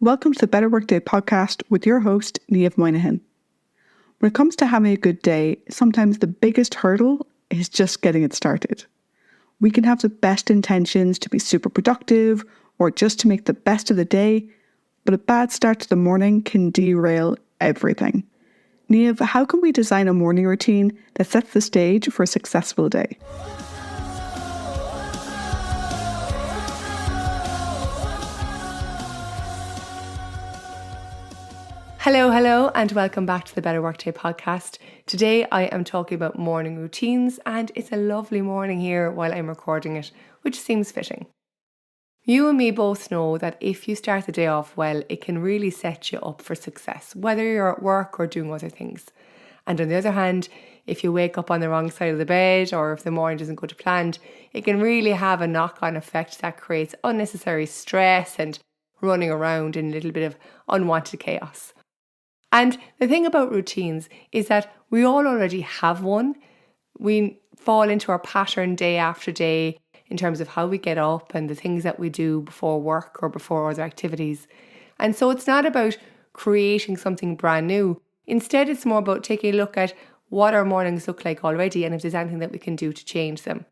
Welcome to the Better Workday podcast with your host, Niamh Moynihan. When it comes to having a good day, sometimes the biggest hurdle is just getting it started. We can have the best intentions to be super productive or just to make the best of the day, but a bad start to the morning can derail everything. Niamh, how can we design a morning routine that sets the stage for a successful day? Hello, and welcome back to the Better Workday podcast. Today I am talking about morning routines, and it's a lovely morning here while I'm recording it, which seems fitting. You and me both know that if you start the day off well, it can really set you up for success, whether you're at work or doing other things. And on the other hand, if you wake up on the wrong side of the bed or if the morning doesn't go to plan, it can really have a knock-on effect that creates unnecessary stress and running around in a little bit of unwanted chaos. And the thing about routines is that we all already have one. We fall into our pattern day after day in terms of how we get up and the things that we do before work or before other activities. And so it's not about creating something brand new. Instead, it's more about taking a look at what our mornings look like already and if there's anything that we can do to change them.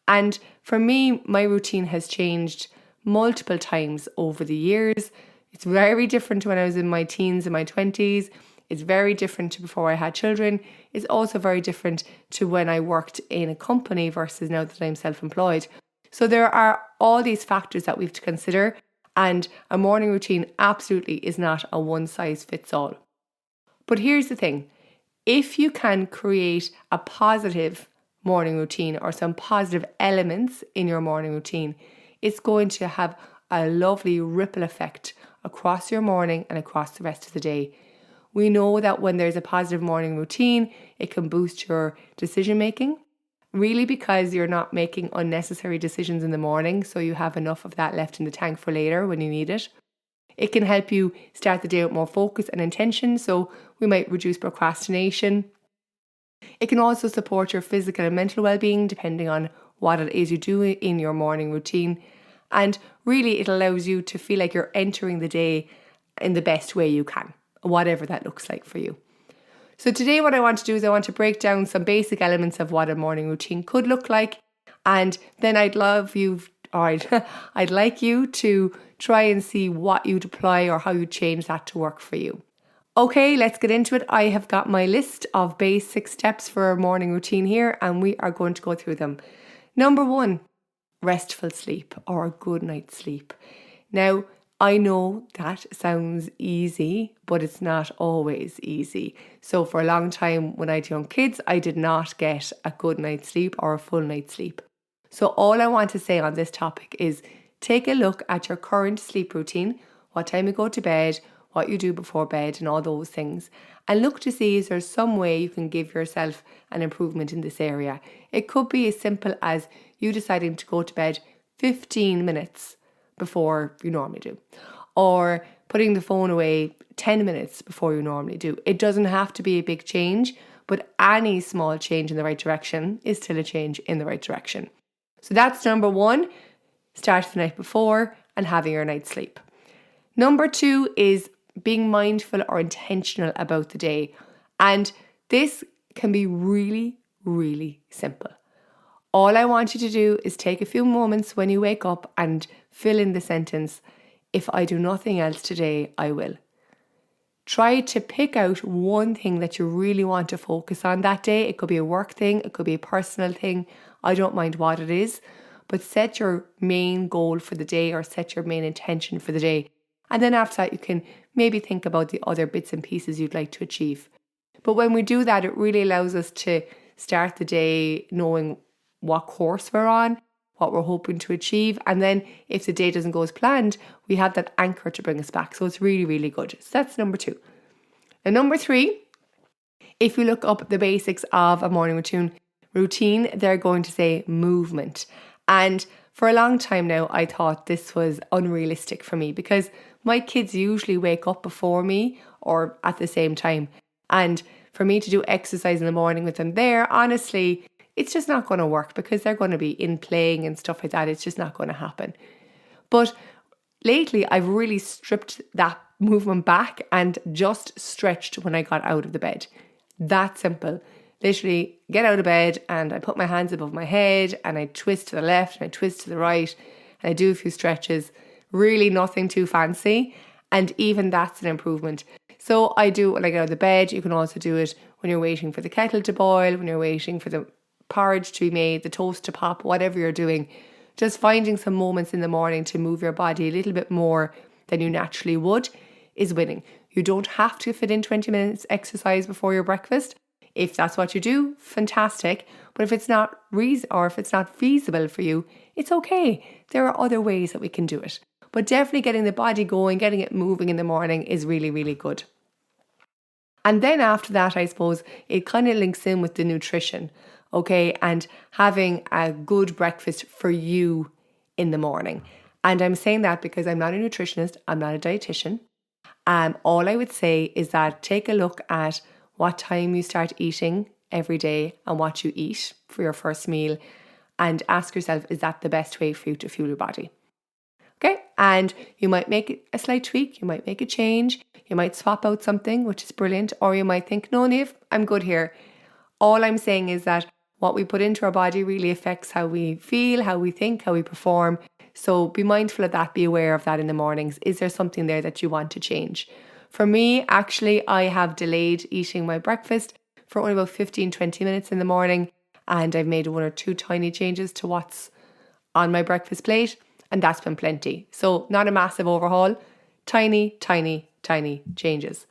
And for me, my routine has changed multiple times over the years. It's very different to when I was in my teens and my 20s. It's very different to before I had children. It's also very different to when I worked in a company versus now that I'm self-employed. So there are all these factors that we have to consider, and a morning routine absolutely is not a one-size-fits-all. But here's the thing. If you can create a positive morning routine or some positive elements in your morning routine, it's going to have a lovely ripple effect across your morning and across the rest of the day. We know that when there's a positive morning routine, it can boost your decision making, really because you're not making unnecessary decisions in the morning, so you have enough of that left in the tank for later when you need it. It can help you start the day with more focus and intention, so we might reduce procrastination. It can also support your physical and mental well-being depending on what it is you do in your morning routine. And really, it allows you to feel like you're entering the day in the best way you can, whatever that looks like for you. So today what I want to do is I want to break down some basic elements of what a morning routine could look like. And then I'd like you to try and see what you deploy or how you change that to work for you. Okay, let's get into it. I have got my list of basic steps for a morning routine here, and we are going to go through them. Number 1. Restful sleep or a good night's sleep. Now, I know that sounds easy, but it's not always easy. So for a long time when I had young kids, I did not get a good night's sleep or a full night's sleep. So all I want to say on this topic is take a look at your current sleep routine, what time you go to bed, what you do before bed and all those things, and look to see is there some way you can give yourself an improvement in this area. It could be as simple as you deciding to go to bed 15 minutes before you normally do, or putting the phone away 10 minutes before you normally do. It doesn't have to be a big change, but any small change in the right direction is still a change in the right direction. So that's number 1, start the night before and having your night's sleep. Number 2 is being mindful or intentional about the day. And this can be really, really simple. All I want you to do is take a few moments when you wake up and fill in the sentence, if I do nothing else today, I will. Try to pick out one thing that you really want to focus on that day. It could be a work thing, it could be a personal thing. I don't mind what it is, but set your main goal for the day or set your main intention for the day. And then after that, you can maybe think about the other bits and pieces you'd like to achieve. But when we do that, it really allows us to start the day knowing what course we're on, what we're hoping to achieve. And then if the day doesn't go as planned, we have that anchor to bring us back. So it's really, really good. So that's number 2. And number 3, if you look up the basics of a morning routine, they're going to say movement. And for a long time now, I thought this was unrealistic for me because my kids usually wake up before me or at the same time. And for me to do exercise in the morning with them there, honestly, it's just not going to work because they're going to be in playing and stuff like that. It's just not going to happen. But lately I've really stripped that movement back and just stretched when I got out of the bed. That simple. Literally get out of bed and I put my hands above my head and I twist to the left and I twist to the right and I do a few stretches. Really nothing too fancy. And even that's an improvement. So I do it when I get out of the bed. You can also do it when you're waiting for the kettle to boil, when you're waiting for the porridge to be made, the toast to pop, whatever you're doing. Just finding some moments in the morning to move your body a little bit more than you naturally would is winning. You don't have to fit in 20 minutes exercise before your breakfast. If that's what you do, fantastic. But if it's not if it's not feasible for you, it's okay. There are other ways that we can do it. But definitely getting the body going, getting it moving in the morning is really, really good. And then after that, I suppose it kind of links in with the nutrition, okay? And having a good breakfast for you in the morning. And I'm saying that because I'm not a nutritionist, I'm not a dietitian. All I would say is that take a look at what time you start eating every day and what you eat for your first meal and ask yourself, is that the best way for you to fuel your body? Okay, and you might make a slight tweak, you might make a change, you might swap out something, which is brilliant, or you might think, no, Niamh, I'm good here. All I'm saying is that what we put into our body really affects how we feel, how we think, how we perform. So be mindful of that, be aware of that in the mornings. Is there something there that you want to change? For me, actually, I have delayed eating my breakfast for only about 15-20 minutes in the morning, and I've made 1 or 2 tiny changes to what's on my breakfast plate, and that's been plenty. So not a massive overhaul, tiny, tiny, tiny changes.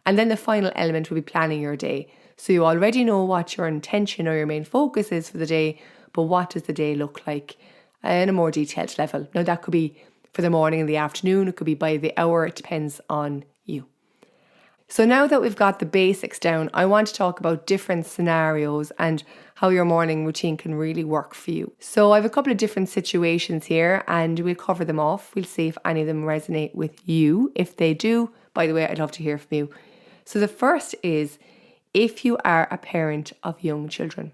And then the final element will be planning your day. So you already know what your intention or your main focus is for the day, but what does the day look like in a more detailed level? Now that could be for the morning and the afternoon, it could be by the hour, it depends on you. So now that we've got the basics down, I want to talk about different scenarios and how your morning routine can really work for you. So I have a couple of different situations here and we'll cover them off. We'll see if any of them resonate with you. If they do, by the way, I'd love to hear from you. So the first is if you are a parent of young children.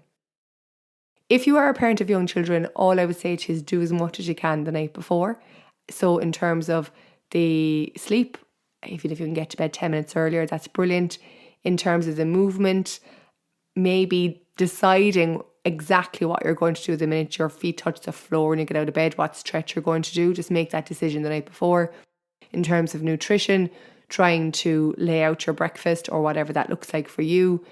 If you are a parent of young children, all I would say to you is do as much as you can the night before. So in terms of the sleep, even if you can get to bed 10 minutes earlier, that's brilliant. In terms of the movement, maybe deciding exactly what you're going to do the minute your feet touch the floor when you get out of bed, what stretch you're going to do, just make that decision the night before. In terms of nutrition, trying to lay out your breakfast or whatever that looks like for you.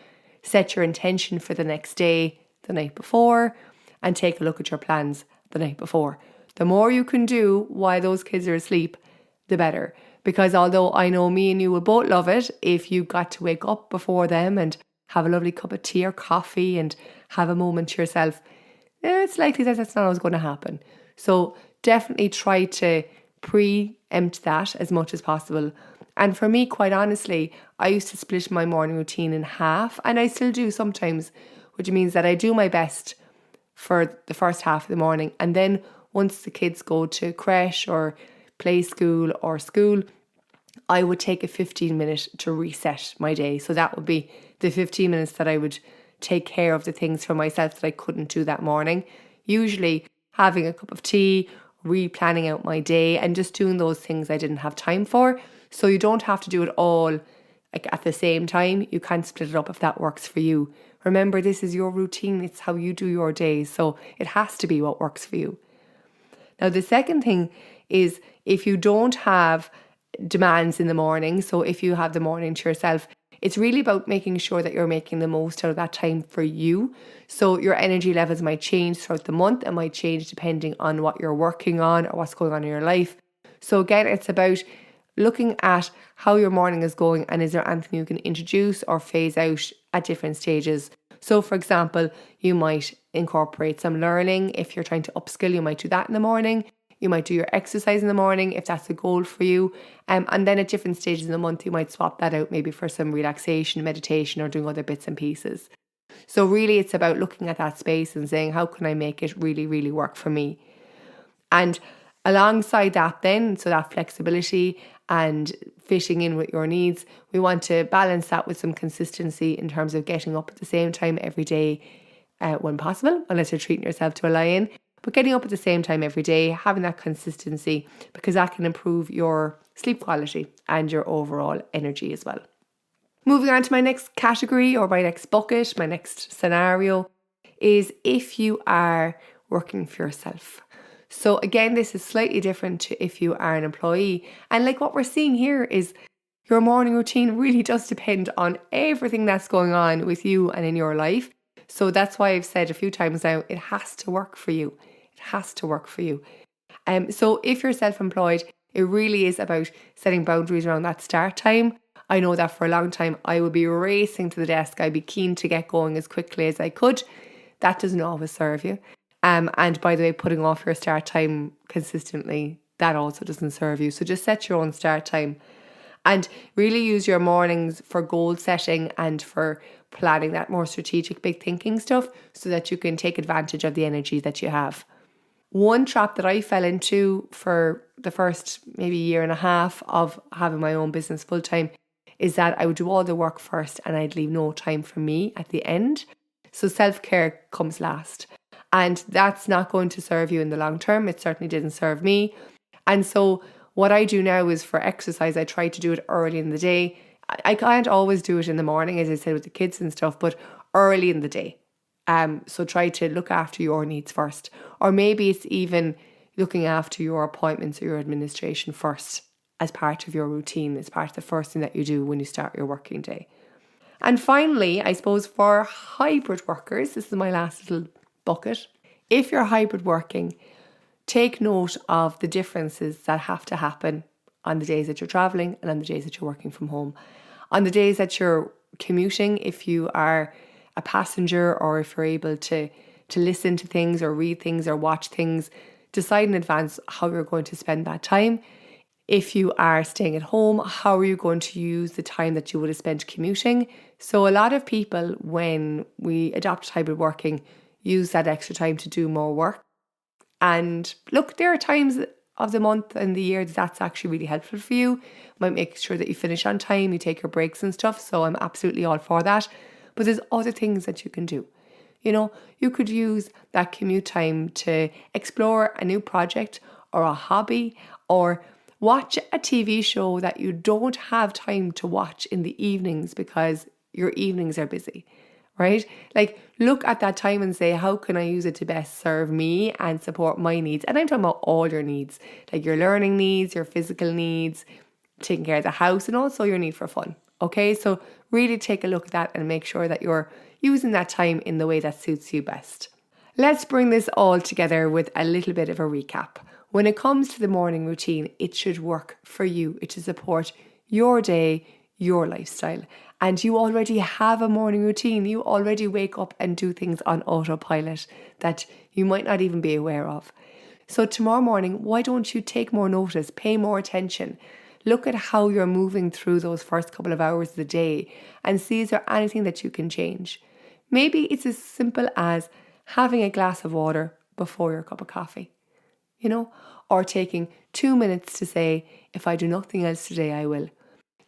Set your intention for the next day the night before and take a look at your plans the night before. The more you can do while those kids are asleep, the better. Because although I know me and you would both love it if you got to wake up before them and have a lovely cup of tea or coffee and have a moment to yourself, it's likely that that's not always going to happen. So definitely try to preempt that as much as possible. And for me, quite honestly, I used to split my morning routine in half, and I still do sometimes, which means that I do my best for the first half of the morning. And then once the kids go to creche or play school or school, I would take a 15-minute to reset my day. So that would be the 15 minutes that I would take care of the things for myself that I couldn't do that morning. Usually having a cup of tea, replanning out my day and just doing those things I didn't have time for. So you don't have to do it all at the same time. You can split it up if that works for you. Remember, this is your routine. It's how you do your days. So it has to be what works for you. Now, the second thing is if you don't have demands in the morning, so if you have the morning to yourself, it's really about making sure that you're making the most out of that time for you. So your energy levels might change throughout the month. It might change depending on what you're working on or what's going on in your life. So again, it's about looking at how your morning is going and is there anything you can introduce or phase out at different stages. So for example, you might incorporate some learning. If you're trying to upskill, you might do that in the morning. You might do your exercise in the morning if that's a goal for you. And then at different stages in the month, you might swap that out maybe for some relaxation, meditation, or doing other bits and pieces. So really it's about looking at that space and saying, how can I make it really, really work for me? And alongside that then, so that flexibility and fitting in with your needs, we want to balance that with some consistency in terms of getting up at the same time every day when possible, unless you're treating yourself to a lie-in. but getting up at the same time every day, having that consistency, because that can improve your sleep quality and your overall energy as well. Moving on to my next category, or my next bucket, my next scenario, is if you are working for yourself. So again, this is slightly different to if you are an employee. And like what we're seeing here is your morning routine really does depend on everything that's going on with you and in your life. So that's why I've said a few times now, it has to work for you. It has to work for you. So if you're self-employed, it really is about setting boundaries around that start time. I know that for a long time, I would be racing to the desk. I'd be keen to get going as quickly as I could. That doesn't always serve you. And by the way, putting off your start time consistently, that also doesn't serve you. So just set your own start time and really use your mornings for goal setting and for planning that more strategic, big thinking stuff so that you can take advantage of the energy that you have. One trap that I fell into for the first maybe year and a half of having my own business full time is that I would do all the work first and I'd leave no time for me at the end. So self-care comes last. And that's not going to serve you in the long term. It certainly didn't serve me. And so what I do now is for exercise, I try to do it early in the day. I can't always do it in the morning, as I said, with the kids and stuff, but early in the day. So try to look after your needs first. Or maybe it's even looking after your appointments or your administration first as part of your routine, as part of the first thing that you do when you start your working day. And finally, I suppose for hybrid workers, this is my last little bucket. If you're hybrid working, take note of the differences that have to happen on the days that you're traveling and on the days that you're working from home. On the days that you're commuting, if you are a passenger or if you're able to listen to things or read things or watch things, decide in advance how you're going to spend that time. If you are staying at home, how are you going to use the time that you would have spent commuting? So a lot of people, when we adopt hybrid working, use that extra time to do more work. And look, there are times of the month and the year that's actually really helpful for you. Might make sure that you finish on time, you take your breaks and stuff. So I'm absolutely all for that. But there's other things that you can do. You know, you could use that commute time to explore a new project or a hobby, or watch a TV show that you don't have time to watch in the evenings because your evenings are busy. Right? Like, look at that time and say, how can I use it to best serve me and support my needs? And I'm talking about all your needs, like your learning needs, your physical needs, taking care of the house, and also your need for fun. Okay, so really take a look at that and make sure that you're using that time in the way that suits you best. Let's bring this all together with a little bit of a recap. When it comes to the morning routine, it should work for you. It should support your day, your lifestyle. And you already have a morning routine. You already wake up and do things on autopilot that you might not even be aware of. So tomorrow morning, why don't you take more notice, pay more attention, look at how you're moving through those first couple of hours of the day and see is there anything that you can change. Maybe it's as simple as having a glass of water before your cup of coffee, you know, or taking 2 minutes to say, if I do nothing else today, I will.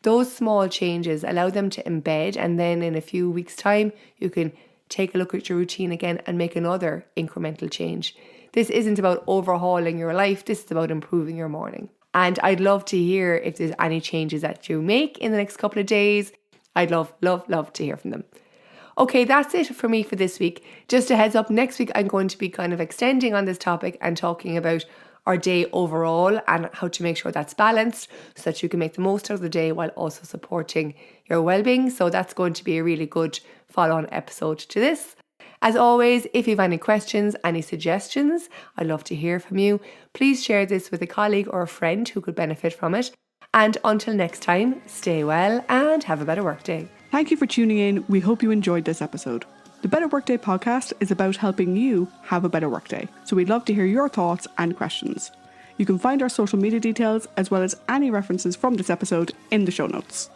Those small changes, allow them to embed, and then in a few weeks' time, you can take a look at your routine again and make another incremental change. This isn't about overhauling your life, this is about improving your morning. And I'd love to hear if there's any changes that you make in the next couple of days. I'd love to hear from them. Okay, that's it for me for this week. Just a heads up, next week I'm going to be kind of extending on this topic and talking about our day overall and how to make sure that's balanced so that you can make the most out of the day while also supporting your well-being. So that's going to be a really good follow-on episode to this. As always, if you have any questions, any suggestions, I'd love to hear from you. Please share this with a colleague or a friend who could benefit from it. And until next time, stay well and have a better workday. Thank you for tuning in. We hope you enjoyed this episode. The Better Workday podcast is about helping you have a better workday. So we'd love to hear your thoughts and questions. You can find our social media details as well as any references from this episode in the show notes.